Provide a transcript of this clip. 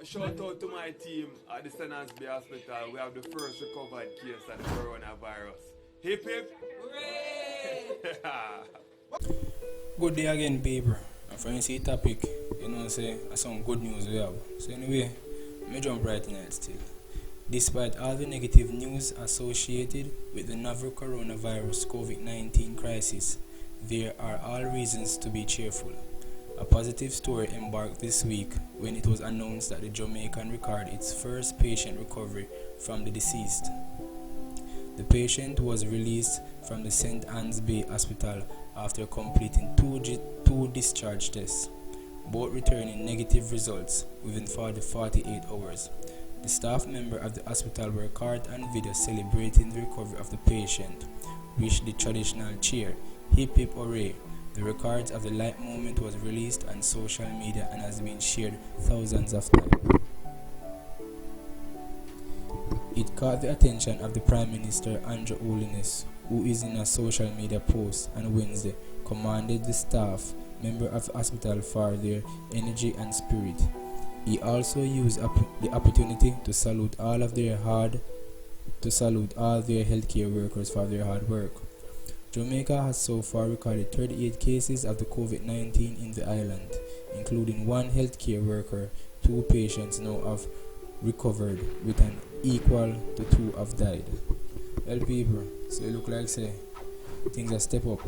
shout out to my team at the C0VID Hospital. We have the first recovered case of the coronavirus. Hip hip! Hooray! Good day again, people. And for any topic, say some good news we have. So anyway, let me jump right in it still. Despite all the negative news associated with the novel coronavirus COVID-19 crisis, there are all reasons to be cheerful. A positive story embarked this week when it was announced that the Jamaican recorded its first patient recovery from the deceased. The patient was released from the St. Anne's Bay Hospital after completing two discharge tests, both returning negative results within 48 hours. The staff member of the hospital were caught on video celebrating the recovery of the patient, which the traditional cheer, hip hip hooray. The records of the light moment was released on social media and has been shared thousands of times. It caught the attention of the Prime Minister Andrew Holiness, who is in a social media post on Wednesday commended the staff member of the hospital for their energy and spirit. He also used the opportunity to salute all their healthcare workers for their hard work. Jamaica has so far recorded 38 cases of the COVID-19 in the island, including one healthcare worker. 2 patients now have recovered, with an equal to 2 have died. Well, people, so it look like things are step up.